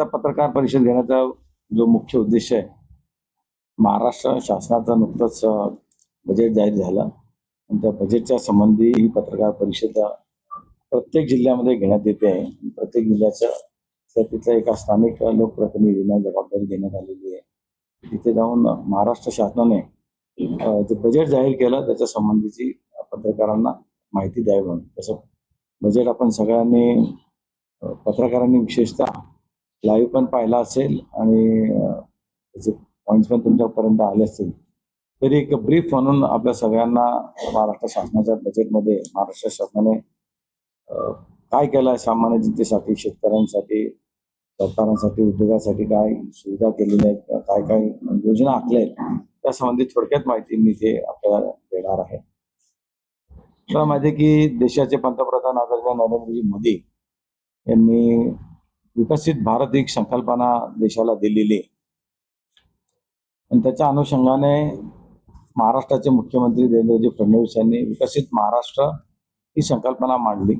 पत्रकार परिषद घेण्याचा जो मुख्य उद्देश आहे, महाराष्ट्र शासनाचा नुकतंच बजेट जाहीर झालं आणि त्या बजेटच्या संबंधी ही पत्रकार परिषद प्रत्येक जिल्ह्यामध्ये घेण्यात येते आहे. प्रत्येक जिल्ह्याच्या तिथल्या एका स्थानिक लोकप्रतिनिधींना जबाबदारी देण्यात आलेली आहे. तिथे जाऊन महाराष्ट्र शासनाने जे बजेट जाहीर केलं त्याच्या संबंधीची पत्रकारांना माहिती द्यावी म्हणून. तसं बजेट आपण सगळ्यांनी पत्रकारांनी विशेषतः लाईव्ह पण पाहिला असेल आणि त्याचे पॉईंट्स पण तुमच्यापर्यंत आले असतील. तरी एक ब्रीफ म्हणून आपल्या सगळ्यांना महाराष्ट्र शासनाच्या बजेटमध्ये महाराष्ट्र शासनाने काय केलं आहे, सामान्य जनतेसाठी, शेतकऱ्यांसाठी, सरकारांसाठी, उद्योगासाठी काय सुविधा केलेल्या आहेत, काय काय योजना आखल्या आहेत, त्यासंबंधी थोडक्यात माहिती मी इथे आपल्याला देणार आहे. आपल्याला माहिती आहे की देशाचे पंतप्रधान आदरणीय नरेंद्रजी मोदी यांनी विकसित भारत एक संकल्पना देशाला दिलेली आणि त्याच्या अनुषंगाने महाराष्ट्राचे मुख्यमंत्री देवेंद्रजी फडणवीस यांनी विकसित महाराष्ट्र ही संकल्पना मांडली.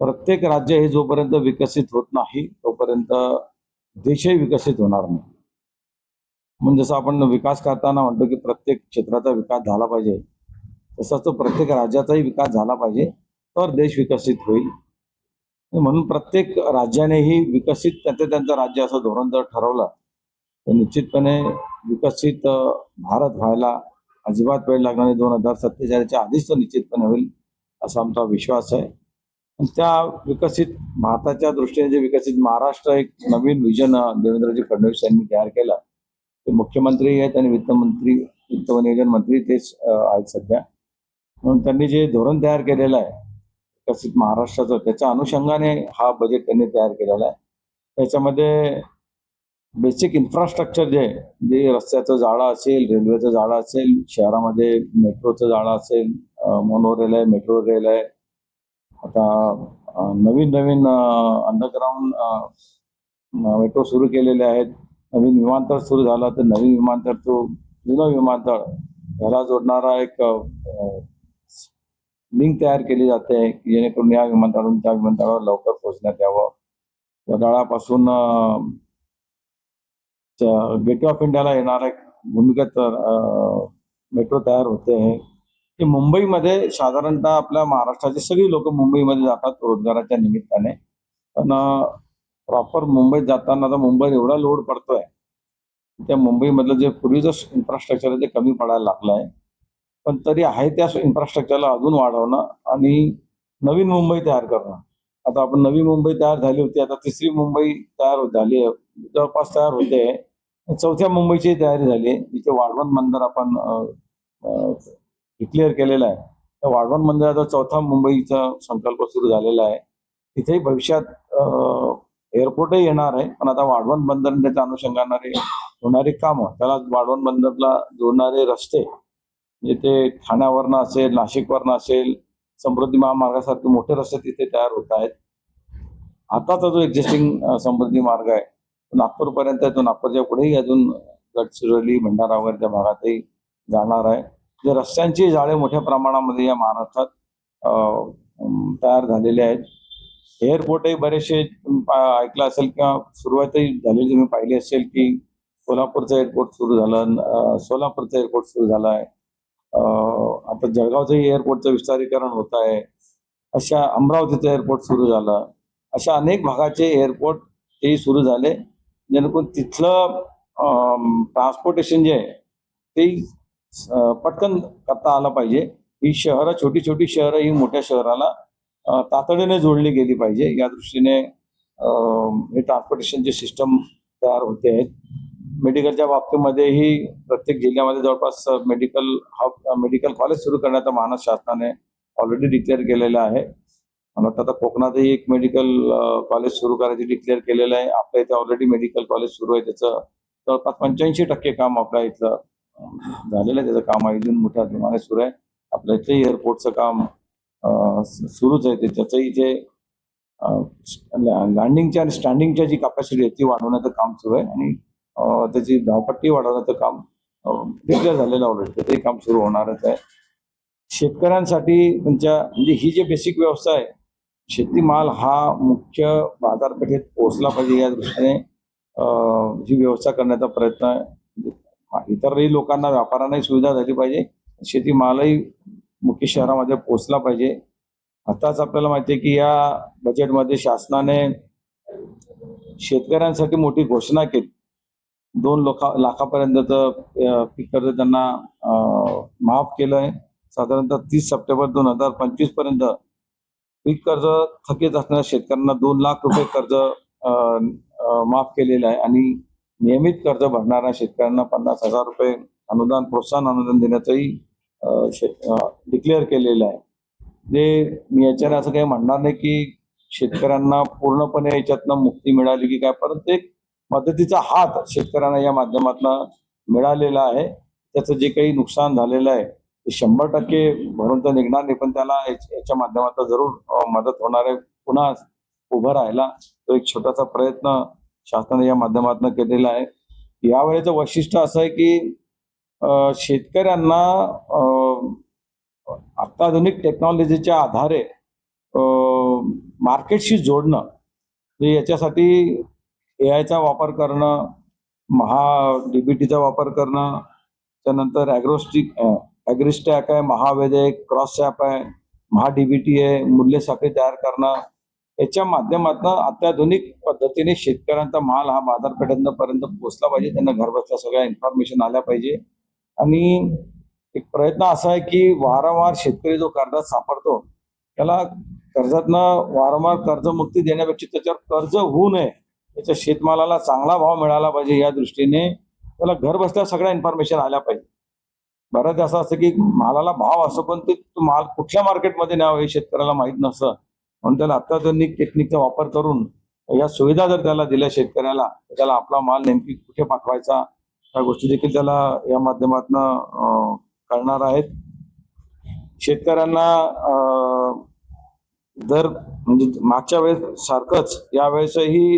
प्रत्येक राज्य हे जोपर्यंत विकसित होत नाही तोपर्यंत देशही विकसित होणार नाही. म्हणजे जसं आपण विकास करताना म्हणतो की प्रत्येक क्षेत्राचा विकास झाला पाहिजे, तसाच तो प्रत्येक राज्याचाही विकास झाला पाहिजे तर देश विकसित होईल. म्हणून प्रत्येक राज्यानेही विकसित त्यांचं राज्य असं धोरण जर ठरवलं तर निश्चितपणे विकसित भारत व्हायला अजिबात वेळ लागणार नाही. 2047च्या आधीच तो निश्चितपणे होईल असा आमचा विश्वास आहे. आणि त्या विकसित भारताच्या दृष्टीने जे विकसित महाराष्ट्र एक नवीन विजन देवेंद्रजी फडणवीस यांनी तयार केलं. ते मुख्यमंत्री आहेत आणि वित्त व नियोजन मंत्री तेच आहेत सध्या. म्हणून त्यांनी जे धोरण तयार केलेलं आहे विकसित महाराष्ट्राचं, त्याच्या अनुषंगाने हा बजेट त्यांनी तयार केलेला आहे. त्याच्यामध्ये बेसिक इन्फ्रास्ट्रक्चर जे रस्त्याचं जाळं असेल, रेल्वेचं जाळं असेल, शहरामध्ये मेट्रोचं जाळं असेल, मोनो रेल आहे, मेट्रो रेल आहे, आता नवीन अंडरग्राऊंड मेट्रो सुरू केलेले आहेत. नवीन विमानतळ सुरू झालं तर नवीन विमानतळ तो जुनं विमानतळ ह्याला जोडणारा एक लिंक तयार केली जाते की जेणेकरून या विमानतळावरून त्या विमानतळावर लवकर पोहोचण्यात यावं. वडाळापासून गेटवे ऑफ इंडियाला येणारा एक भूमिगत मेट्रो तयार होते आहे की मुंबईमध्ये साधारणतः आपल्या महाराष्ट्राची सगळी लोक मुंबईमध्ये जातात रोजगाराच्या निमित्ताने. पण प्रॉपर मुंबईत जाताना आता मुंबईत एवढा लोड पडतोय त्या मुंबईमधलं जे पूर्वीचं इन्फ्रास्ट्रक्चर आहे ते कमी पडायला लागलं आहे. पण तरी आहे त्या इन्फ्रास्ट्रक्चरला अजून वाढवणं आणि नवीन मुंबई तयार करणं. आता आपण नवी मुंबई तयार झाली होती, आता तिसरी मुंबई तयार झाली आहे, जवळपास तयार होते. चौथ्या मुंबईची तयारी झाली आहे. तिथे वाढवण बंदर आपण डिक्लेअर केलेला आहे. त्या वाढवण बंदराचा चौथा मुंबईचा संकल्प सुरू झालेला आहे. तिथेही भविष्यात एअरपोर्टही येणार आहे. पण आता वाढवण बंदर आणि त्याच्या अनुषंगाने होणारी कामं, त्याला वाढवण बंदरला जोडणारे रस्ते म्हणजे ते ठाण्यावरनं असेल, नाशिकवरनं असेल, समृद्धी महामार्गासारखे मोठे रस्ते तिथे तयार होत आहेत. आताचा जो एक्झिस्टिंग समृद्धी मार्ग आहे तो नागपूरपर्यंत आहे. तो नागपूरच्या पुढेही अजून गडचिरोली, भंडारा वगैरे त्या भागातही जाणार आहे. जे रस्त्यांची जाळे मोठ्या प्रमाणामध्ये या महाराष्ट्रात तयार झालेले आहेत. एअरपोर्टही बरेचसे ऐकलं असेल किंवा सुरुवातही झालेली तुम्ही पाहिली असेल की कोल्हापूरचं एअरपोर्ट सुरू झालं, सोलापूरचं एअरपोर्ट सुरू झालं आहे, आता जळगावचंही एअरपोर्टचं विस्तारीकरण होत आहे, अशा अमरावतीचं एअरपोर्ट सुरू झालं. अशा अनेक भागाचे एअरपोर्ट तेही सुरू झाले जेणेकरून तिथलं ट्रान्सपोर्टेशन जे आहे ते पटकन करता आलं पाहिजे. ही शहरं, छोटी छोटी शहरं ही मोठ्या शहराला तातडीने जोडली गेली पाहिजे. या दृष्टीने हे ट्रान्सपोर्टेशनचे सिस्टम तयार होते आहेत. मेडिकलच्या बाबतीमध्येही प्रत्येक जिल्ह्यामध्ये जवळपास मेडिकल कॉलेज सुरू करण्याचा महाराष्ट्र शासनाने ऑलरेडी डिक्लेअर केलेलं आहे. मला वाटतं आता कोकणातही एक मेडिकल कॉलेज सुरू करायचे डिक्लेअर केलेलं आहे. आपल्या इथे ऑलरेडी मेडिकल कॉलेज सुरू आहे. त्याचं जवळपास 85% काम आपल्या इथलं झालेलं आहे. त्याचं काम अजून मोठ्या प्रमाणात सुरू आहे. आपल्या इथे एअरपोर्टचं काम सुरूच आहे. त्याचंही जे लँडिंगच्या आणि स्टँडिंगच्या जी कॅपॅसिटी आहे ती वाढवण्याचं काम सुरू आहे आणि त्याची धावपट्टी वाढवण्याचं काम डिक्लेअर झालेलं ऑलरेडी. ते काम सुरू होणारच आहे. शेतकऱ्यांसाठी म्हणजे ही जी बेसिक व्यवस्था आहे शेतीमाल हा मुख्य बाजारपेठेत पोहोचला पाहिजे या दृष्टीने जी व्यवस्था करण्याचा प्रयत्न आहे. इतरही लोकांना व्यापाऱ्यांनाही सुविधा झाली पाहिजे. शेतीमालही मुख्य शहरामध्ये पोहोचला पाहिजे. आताच आपल्याला माहिती आहे की या बजेटमध्ये शासनाने शेतकऱ्यांसाठी मोठी घोषणा केली. 2 लाखापर्यंतचं पीक कर्ज त्यांना माफ केलंय. साधारणतः 30 सप्टेंबर 2025 पर्यंत पीक कर्ज थकीत असणाऱ्या शेतकऱ्यांना 2 लाख रुपये कर्ज माफ केलेलं आहे आणि नियमित कर्ज भरणाऱ्या शेतकऱ्यांना 50,000 रुपये अनुदान, प्रोत्साहन अनुदान देण्याचंही डिक्लेअर केलेलं आहे. जे मी याच्याने असं काही म्हणणार नाही की शेतकऱ्यांना पूर्णपणे याच्यातनं मुक्ती मिळाली की काय, परंतु एक मदतीचा हात शेतकऱ्यांना या माध्यमातून मिळालेला आहे. त्याचं जे काही नुकसान झालेलं आहे ते 100% भरून तर निघणार नाही, पण त्याला याच्या माध्यमातून जरूर मदत होणार आहे. पुन्हा उभं राहायला तो एक छोटासा प्रयत्न शासनाने या माध्यमातून केलेला आहे. यावेळेचं वैशिष्ट्य असं आहे की शेतकऱ्यांना अत्याधुनिक टेक्नॉलॉजीच्या आधारे मार्केटशी जोडणं, म्हणजे याच्यासाठी एआयचा वापर करणं, DBTचा वापर करणं, त्यानंतर ॲग्रिस्टॅक आहे, महावेदिक, क्रॉसॲप आहे, DBT आहे, मूल्य साखळी तयार करणं. याच्या माध्यमातून अत्याधुनिक पद्धतीने शेतकऱ्यांचा माल हा बाजारपेठांपर्यंत पोहोचला पाहिजे. त्यांना घरबसल्या सगळ्या इन्फॉर्मेशन आल्या पाहिजे. आणि एक प्रयत्न असा आहे की वारंवार शेतकरी जो कर्जात सापडतो त्याला कर्जातनं वारंवार कर्जमुक्ती देण्यापेक्षा त्याच्यावर कर्ज होऊ नये, त्याच्या शेतमालाला चांगला भाव मिळाला पाहिजे या दृष्टीने त्याला घर बसल्या सगळ्या इन्फॉर्मेशन आल्या पाहिजे. बऱ्याच असं असतं की मालाला भाव असो पण तो माल कुठल्या मार्केटमध्ये न्यावं हे शेतकऱ्याला माहीत नसतं. म्हणून त्याला अत्याधुनिक टेक्निकचा वापर करून या सुविधा जर त्याला दिल्या शेतकऱ्याला, त्याला आपला माल नेमकी कुठे पाठवायचा या गोष्टी देखील त्याला या माध्यमातून कळणार आहेत. शेतकऱ्यांना जर म्हणजे मागच्या वेळेस सारखंच यावेळेसही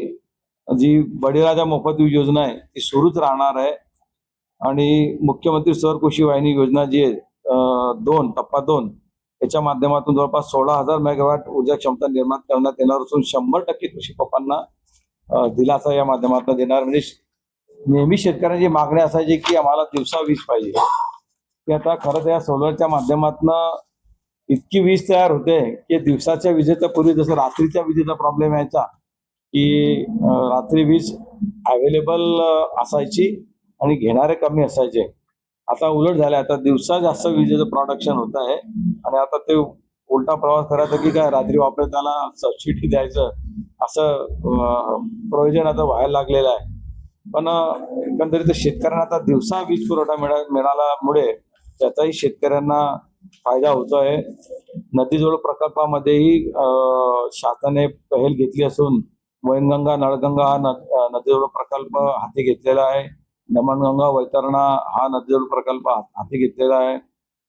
जी बळीराजा मोफत वीज योजना आहे ती सुरूच राहणार आहे. आणि मुख्यमंत्री सौर कृषी वाहिनी योजना जी आहे टप्पा 2 याच्या माध्यमातून जवळपास 16,000 मेगावॅट ऊर्जा क्षमता निर्माण करण्यात येणार असून 100% कृषी पंपांना दिलासा या माध्यमातून देणार. म्हणजे नेहमी शेतकऱ्यांची मागणी असायची की आम्हाला दिवसा वीज पाहिजे, की आता खरं तर या सोलरच्या माध्यमातून इतकी वीज तयार होते की दिवसाच्या विजेच्या पूर्वी जसं रात्रीच्या विजेचा प्रॉब्लेम यायचा की रात्री वीज अवेलेबल असायची आणि घेणारे कमी असायचे. आता उलट झालं, आता दिवसा जास्त विजेचं प्रोडक्शन होत आहे आणि आता ते उलटा प्रवास करायचा की काय रात्री वापरत त्याला सबसिडी द्यायचं असं प्रयोजन आता व्हायला लागलेलं आहे. पण एकंदरीत शेतकऱ्यांना आता दिवसा वीज पुरवठा मिळाल्यामुळे त्याचाही शेतकऱ्यांना फायदा होतोय. नदीजोड प्रकल्पामध्येही शासनाने पहल घेतली असून वैनगंगा, नळगंगा हा नदीजोड प्रकल्प हाती घेतलेला आहे. दमणगंगा वैतरणा हा नदीजोड प्रकल्प हाती घेतलेला आहे.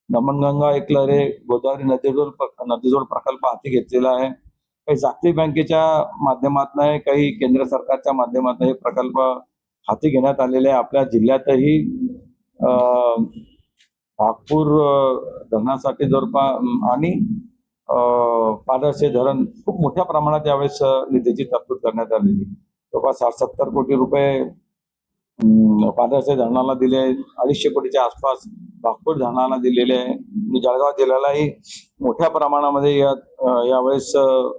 दमणगंगा एकलहरे गोदावरी नदीजोड प्रकल्प हाती घेतलेला आहे. काही जागतिक बँकेच्या माध्यमातून आहे, काही केंद्र सरकारच्या माध्यमातून हे प्रकल्प हाती घेण्यात आलेले आहे. आपल्या जिल्ह्यातही नागपूर धरणासाठी आणि पादरसे धरण खूप मोठ्या प्रमाणात यावेळेस निधीची तरतूद करण्यात आलेली. जवळपास 60-70 कोटी रुपये पादरसे धरणाला दिले, 250 कोटीच्या आसपास नागपूर धरणाला दिलेले आहे. जळगाव जिल्ह्यालाही मोठ्या प्रमाणामध्ये यावेळेस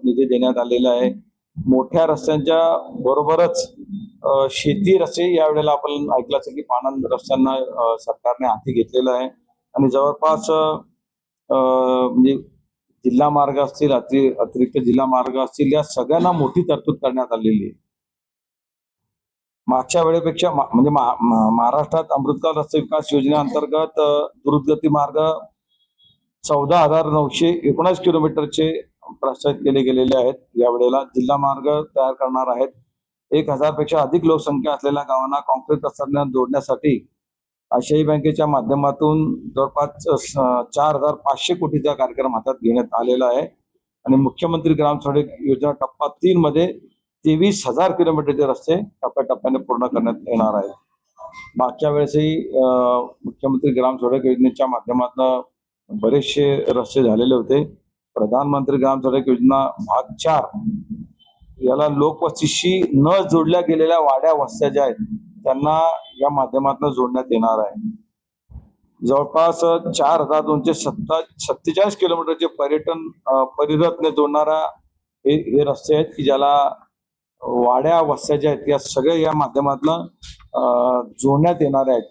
निधी देण्यात आलेला आहे. मोठ्या रस्त्यांच्या बरोबरच शेती रस्ते यावेळेला आपण ऐकलं असेल की पाणंद रस्त्यांना सरकारने हाती घेतलेलं आहे आणि जवळपास म्हणजे जिल्हा मार्ग असतील, अतिरिक्त जिल्हा मार्ग असतील, या सगळ्यांना मोठी तरतूद करण्यात आलेली आहे. मागच्या वेळेपेक्षा म्हणजे महाराष्ट्रात अमृतकाल रस्ते विकास योजनेअंतर्गत द्रुतगती मार्ग 14,919 किलोमीटरचे प्रस्तावित केले गेलेले आहेत. यावेळेला जिल्हा मार्ग तयार करणार आहेत. 1,000 पेक्षा अधिक लोकसंख्या असलेल्या गावांना कॉन्क्रीट रस्त्यांना जोडण्यासाठी आशियाई बँकेच्या माध्यमातून जवळपास 4,500 कोटीचा कार्यक्रम हातात घेण्यात आलेला आहे आणि मुख्यमंत्री ग्राम सडक योजना टप्पा 3 मध्ये 23,000 किलोमीटरचे रस्ते टप्प्याटप्प्याने पूर्ण करण्यात येणार आहेत. मागच्या वेळेसही मुख्यमंत्री ग्राम सडक योजनेच्या माध्यमातून बरेचसे रस्ते झालेले होते. प्रधानमंत्री ग्राम सडक योजना भाग 4 याला लोकवस्तीशी न जोडल्या गेलेल्या वाड्या वस्त्या ज्या आहेत त्यांना या माध्यमातून जोडण्यात येणार आहे. जवळपास 4,247 किलोमीटरचे पर्यटन परिरथने जोडणारा हे रस्ते आहेत की ज्याला वाड्या वस्त्या ज्या आहेत या सगळ्या या माध्यमातून जोडण्यात येणार आहेत.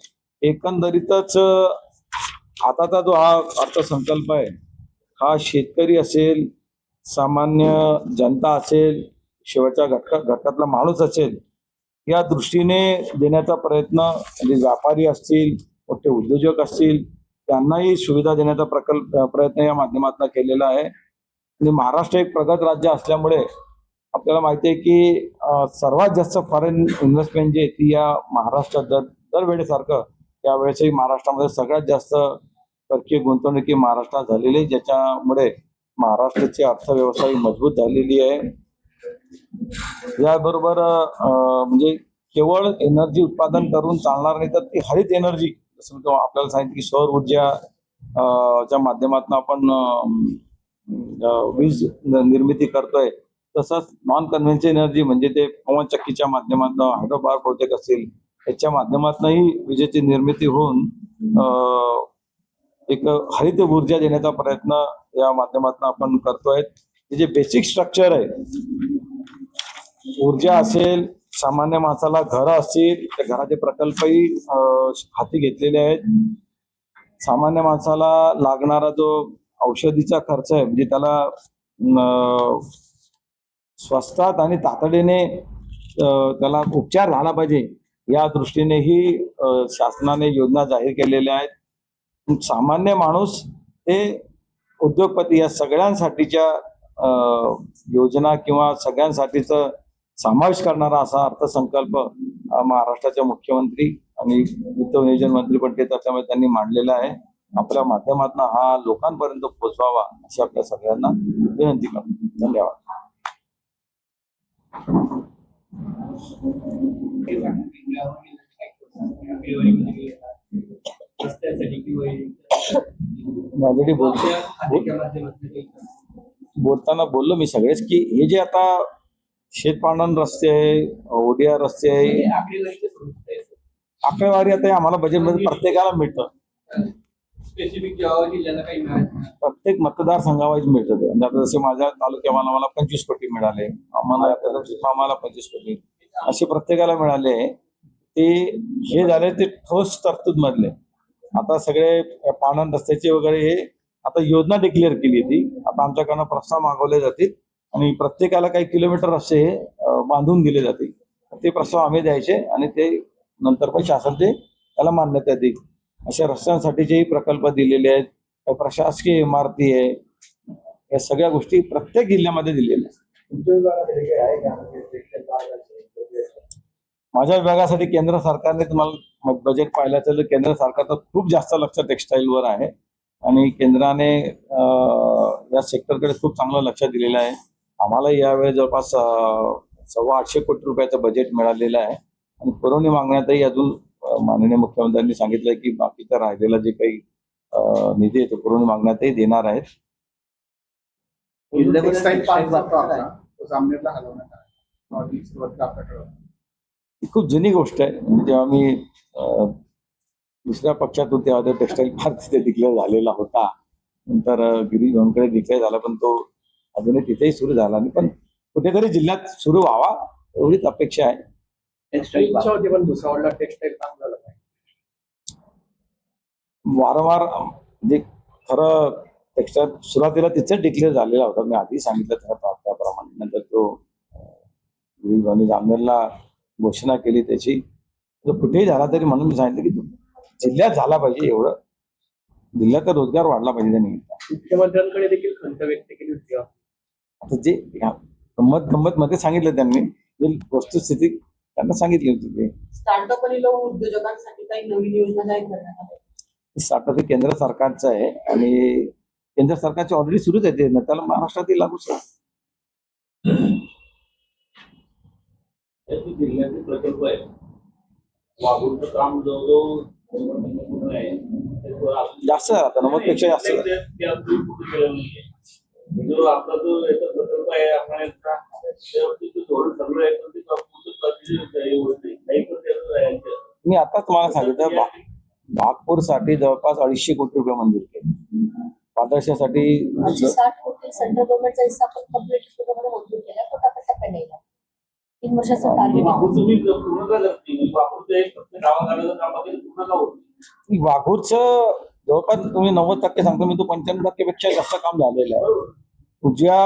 एकंदरीतच आताचा जो हा अर्थसंकल्प आहे हा शेतकरी असेल, सामान्य जनता असेल, शेवटच्या घटकातला माणूस असेल या दृष्टीने देण्याचा प्रयत्न, म्हणजे व्यापारी असतील, मोठे उद्योजक असतील त्यांनाही सुविधा देण्याचा प्रयत्न या माध्यमातून केलेला आहे. आणि महाराष्ट्र एक प्रगत राज्य असल्यामुळे आपल्याला माहिती आहे की सर्वात जास्त फॉरेन इन्व्हेस्टमेंट जी आहे ती या महाराष्ट्रात दरवेळेसारखं यावेळेसही महाराष्ट्रामध्ये सगळ्यात जास्त परकीय गुंतवणुकी महाराष्ट्रात झालेली आहे, ज्याच्यामुळे महाराष्ट्राची अर्थव्यवस्था ही मजबूत झालेली आहे. याबरोबर म्हणजे केवळ एनर्जी उत्पादन करून चालणार नाही तर ती हरित एनर्जी, जसं मी आपल्याला सांगितलं की सौर ऊर्जा च्या माध्यमातून आपण वीज निर्मिती करतोय, तसंच नॉन कन्व्हेन्शनल एनर्जी म्हणजे ते पवन चक्कीच्या माध्यमातून, हायड्रो पॉवर प्रोजेक्ट असतील याच्या माध्यमातूनही विजेची निर्मिती होऊन एक हरित ऊर्जा देण्याचा प्रयत्न या माध्यमातून आपण करतोय. जे बेसिक स्ट्रक्चर आहे, ऊर्जा असेल, सामान्य माणसाला घरं असतील त्या घराचे प्रकल्पही हाती घेतलेले आहेत. सामान्य माणसाला लागणारा जो औषधीचा खर्च आहे म्हणजे त्याला स्वस्तात आणि तातडीने त्याला उपचार झाला पाहिजे या दृष्टीनेही शासनाने योजना जाहीर केलेल्या आहेत. सामान्य माणूस ते उद्योगपती या सगळ्यांसाठीच्या योजना किंवा सगळ्यांसाठीच समावेश करणारा असा अर्थसंकल्प महाराष्ट्राचे मुख्यमंत्री आणि वित्त नियोजन मंत्री पण त्याच्यामध्ये त्यांनी मांडलेला आहे. आपल्या माध्यमातून हा लोकांपर्यंत पोहोचवावा अशी आपल्या सगळ्यांना विनंती करतो. धन्यवाद. ऑलरेडी बोलताना बोललो मी सगळेच की हे जे आता शेतपांडण रस्ते आहे, ओडिया रस्ते आहे, आकडेवारी आता आम्हाला बजेटमध्ये प्रत्येकाला मिळतं, प्रत्येक मतदारसंघावाईज मिळतं. म्हणजे आता जसे माझ्या तालुक्याला मला 25 कोटी मिळाले, आम्हाला 25 कोटी असे प्रत्येकाला मिळाले. ते हे झाले ते ठोस तरतूद मधले. आता सगळे पाणंद रस्त्याचे वगैरे हे आता योजना डिक्लेअर केली ती, आता आमच्याकडनं प्रस्ताव मागवले जातील आणि प्रत्येकाला काही किलोमीटर रस्ते बांधून दिले जातील. ते प्रस्ताव आम्ही द्यायचे आणि ते नंतर पण शासन ते त्याला मान्यता देईल. अशा रस्त्यांसाठीचेही प्रकल्प दिलेले आहेत. प्रशासकीय इमारती आहे, या सगळ्या गोष्टी प्रत्येक जिल्ह्यामध्ये दिलेल्या आहेत. माझ्या विभागासाठी केंद्र सरकारने तुम्हाला बजेट पाहिलं तर केंद्र सरकारचं खूप जास्त लक्ष टेक्स्टाईलवर आहे आणि केंद्राने या सेक्टरकडे खूप चांगलं लक्ष दिलेलं आहे. आम्हाला यावेळी जवळपास 825 कोटी रुपयाचं बजेट मिळालेलं आहे आणि पुरवणी मागण्यातही अजून माननीय मुख्यमंत्र्यांनी सांगितलंय की बाकीचा राहिलेला जे काही निधी आहे तो पुरवणी मागण्यातही देणार आहेत. खूप जुनी गोष्ट आहे. जेव्हा मी दुसऱ्या पक्षात होते तेव्हा तो टेक्स्टाईल पार्क तिथे डिक्लेअर झालेला होता. नंतर गिरीश भाऊंकडे डिक्लेअर झाला पण तो अजूनही तिथेही सुरू झाला नाही. पण कुठेतरी जिल्ह्यात सुरू व्हावा एवढीच अपेक्षा आहे. वारंवार म्हणजे खरं टेक्स्टाईल सुरुवातीला तिथेच डिक्लेअर झालेला होता. मी आधी सांगितलं त्याप्रमाणे. नंतर तो गिरीश भाऊंनी जामनेरला घोषणा केली त्याची. कुठेही झाला तरी म्हणून मी सांगितलं की जिल्ह्यात झाला पाहिजे, एवढं जिल्ह्यात रोजगार वाढला पाहिजे. त्या निमित्तानं मुख्यमंत्र्यांकडे देखील खंत व्यक्त केली होती. आता जे गंमत मध्ये सांगितलं त्यांनी, वस्तुस्थिती त्यांना सांगितली होती. ते स्टार्टअप आणि लघु उद्योजकांसाठी काही नवीन योजना जाहीर करण्यात आल्या. स्टार्टअप हे केंद्र सरकारचं आहे आणि केंद्र सरकारचे ऑलरेडी सुरूच आहे ते, त्याला महाराष्ट्रातील लागूच जिल्ह्यातील प्रकल्प आहे. वाघूचं काम जवळजवळ जास्त आहे, आता 90 पेक्षा जास्त. जो आपला जो याचा प्रकल्प आहे आपण त्यावरती जो धोरण ठरलं आहे पण ते मी आता तुम्हाला सांगितलं नागपूरसाठी जवळपास 250 कोटी रुपये मंजूर केले. पादर्शासाठी 60 कोटी सेंट्रल गव्हर्नमेंटचा हिस्सा पण कम्प्लीट पूर्णपणे मंजूर केला तो टप्प्याटप्प्याने येईल. 3 वर्षाचं टार्गेट आहे. तुम्ही पूर्ण का करते वापरून ते फक्त गावागावाचं काम आहे पूर्ण का होत वाघूरचं जवळपास तुम्ही 90% सांगतो मी, तो 95% पेक्षा जास्त काम झालेलं आहे. तुझ्या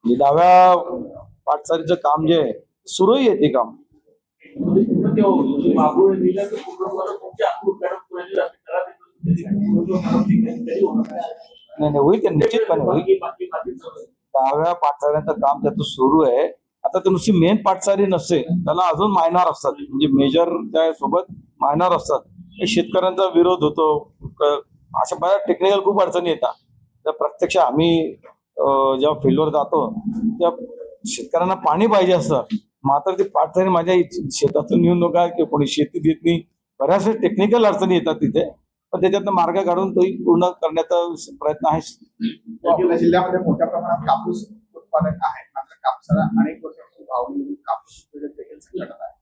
डाव्या पाटसारीचं काम जे आहे सुरूही आहे ते काम. पूर्ण केव्हा होईल मागून दिलं तर पूर्ण तुमच्या उद्घाटन पुण्याची जास्त करा नाही होईल ते निश्चितपणे होईल. डाव्या पाटसाऱ्यांचं काम त्याचं सुरू आहे. आता ते नुसती मेन पाटसारी नसते, त्याला अजून मायनर असतात, म्हणजे मेजर त्या सोबत मायनर असतात. शेतकऱ्यांचा विरोध होतो, अशा बऱ्याच टेक्निकल खूप अडचणी येतात. तर प्रत्यक्ष आम्ही जेव्हा फील्डवर जातो तेव्हा शेतकऱ्यांना पाणी पाहिजे असतं, मात्र ते पाटसारी माझ्या शेतातून येऊन नका किंवा कोणी शेती देत नाही, बऱ्याचशा टेक्निकल अडचणी येतात तिथे. पण त्याच्यातनं मार्ग काढून तो पूर्ण करण्याचा प्रयत्न आहे. आपल्या जिल्ह्यामध्ये मोठ्या प्रमाणात कापूस उत्पादन आहे, मात्र कापसाला अनेक वर्षांची भाव निघून कापूस उत्पादन देखील संकटात आहे.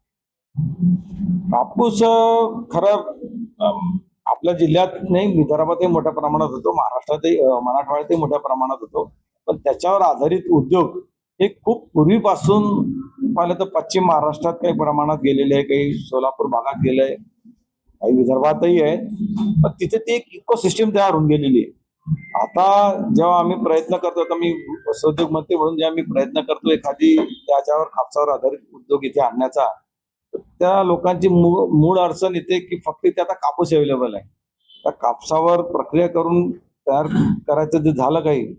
कापूस खरं आपल्या जिल्ह्यात नाही, विदर्भातही मोठ्या प्रमाणात होतो, महाराष्ट्रातही मराठवाड्यातही मोठ्या प्रमाणात होतो. पण त्याच्यावर आधारित उद्योग हे खूप पूर्वीपासून पाहिलं तर पश्चिम महाराष्ट्रात काही प्रमाणात गेलेले आहे, काही सोलापूर भागात गेले आहे, काही विदर्भातही आहे. पण तिथे ती एक इकोसिस्टीम तयार होऊन गेलेली आहे. आता जेव्हा आम्ही प्रयत्न करतो, आता मी वस्त्रोद्योग मंत्री म्हणून जेव्हा मी प्रयत्न करतो एखादी त्याच्यावर कापसावर आधारित उद्योग इथे आणण्याचा, तर त्या लोकांची मूळ अडचण येते की फक्त इथे आता कापूस अवेलेबल आहे. त्या कापसावर प्रक्रिया करून तयार करायचं जे झालं काही,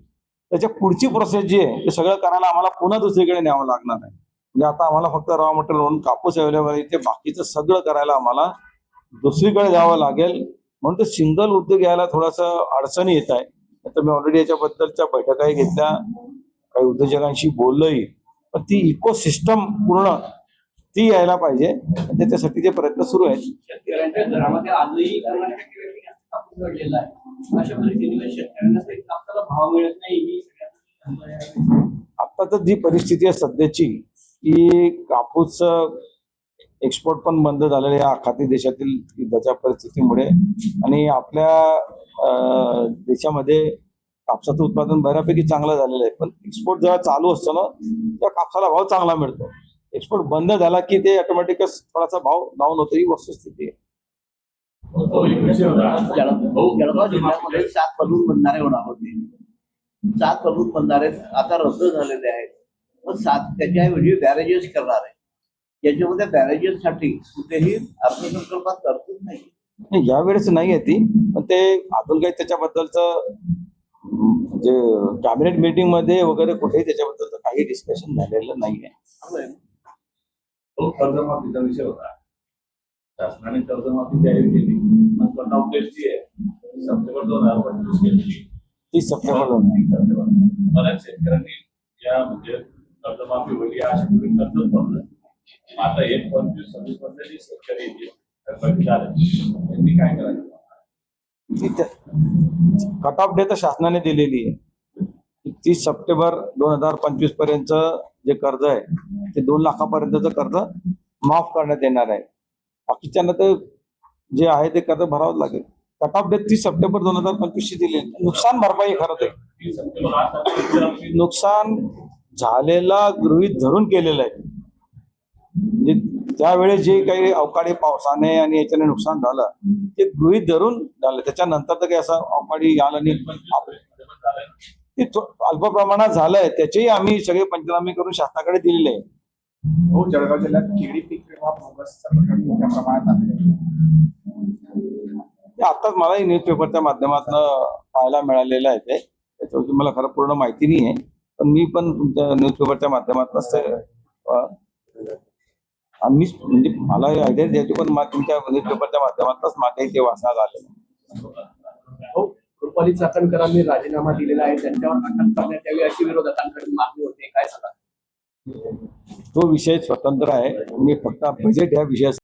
त्याच्या पुढची प्रोसेस जी आहे ते सगळं करायला आम्हाला पुन्हा दुसरीकडे न्यावं लागणार आहे. म्हणजे आता आम्हाला फक्त रॉ मटेरियल म्हणून कापूस अवेलेबल आहे, ते बाकीचं सगळं करायला आम्हाला दुसरीकडे जावं लागेल. म्हणून ते सिंगल उद्योग यायला थोडंसं अडचणी येत आहे. तर मी ऑलरेडी याच्याबद्दलच्या बैठकाही घेतल्या, काही उद्योजकांशी बोललोही. पण ती इकोसिस्टम पूर्ण ती यायला पाहिजे, त्याच्यासाठी ते प्रयत्न सुरू आहेत. शेतकऱ्यांच्या घरामध्ये आजही कापूस घडलेला आहे. अशा परिस्थितीमध्ये शेतकऱ्यांना कापसाला भाव मिळत नाही ही आता तर जी परिस्थिती आहे सध्याची, की कापूस एक्सपोर्ट पण बंद झालेले आहे आखाती देशातील युद्धाच्या परिस्थितीमुळे. आणि आपल्या देशामध्ये कापसाचं उत्पादन बऱ्यापैकी चांगलं झालेलं आहे. पण एक्सपोर्ट जेव्हा चालू असतो ना, तेव्हा कापसाला भाव चांगला मिळतो. एक्सपोर्ट बंद झाला की ते ऑटोमॅटिकच थोडासा भाव डाऊन होतो, ही वस्तुस्थिती आहे. जळगाव जिल्ह्यामध्ये 7 बलून बंधारे होणार होते. 7 बलून बंधारे आता रद्द झालेले आहेत. पण त्याच्याऐवजी बॅरेजेस करणार आहे. याच्यामध्ये बॅरेजेससाठी कुठेही अर्थसंकल्पात तरतूद नाही. यावेळेस नाही आहे ती, पण ते अजून काही त्याच्याबद्दलचं म्हणजे कॅबिनेट मीटिंग मध्ये वगैरे कुठेही त्याच्याबद्दलचं काही डिस्कशन झालेलं नाही आहे. तो कर्जमाफीचा विषय होता. शासनाने कर्जमाफी जाहीर केली, पण कट-ऑफ डेट जी आहे सप्टेंबर 2025 केली. 30 सप्टेंबर बऱ्याच शेतकऱ्यांनी या म्हणजे कर्जमाफी होईल या आशेपूर्वी कर्जच भरलं. आता 1-25-26 मध्ये जी शेतकरी येतील त्यांनी काय करायचं? कट ऑफ डेट शासनाने दिलेली आहे. 30 सप्टेंबर 2025 पर्यंत जे कर्ज आहे ते 2 लाखापर्यंतचं कर्ज माफ करण्यात येणार आहे. बाकीच्यांना तर जे आहे ते कर्ज भरावं लागेल. कट ऑफ डेट 30 सप्टेंबर 2025 ची दिली. नुकसान भरपाई खरं ते 30 सप्टेंबर आज नुकसान झालेला गृहीत धरून केलेलं आहे. म्हणजे त्यावेळेस जे काही अवकाळी पावसाने आणि याच्याने नुकसान झालं ते गृहीत धरून झालं. त्याच्यानंतर तर काही असं अवकाळी आलं नाही, ते अल्प प्रमाणात झालंय. त्याचेही आम्ही सगळे पंचनामे करून शासनाकडे दिलेले आहे. हो, जळगाव जिल्ह्यात केळी पीक विमा बोगसचा प्रकार मोठ्या प्रमाणात आहे. ते आताच मलाही न्यूजपेपरच्या माध्यमातून पाहायला मिळालेलं आहे. ते त्याच्यावरती मला खरं पूर्ण माहिती नाही आहे, पण मी पण तुमच्या न्यूजपेपरच्या माध्यमातून आम्ही म्हणजे मला आयडिया द्यायची, पण तुमच्या न्यूजपेपरच्या माध्यमातूनच माझ्याही ते वाचण्यात आलेलं. हो, रुपाली चाकणकरांनी राजीनामा दिलेला आहे, त्यांच्यावर अटक करण्यात यावी अशी विरोधकांकडून मागणी होते. काय सांगा? तो विषय स्वतंत्र आहे. मी फक्त बजेट या विषयासाठी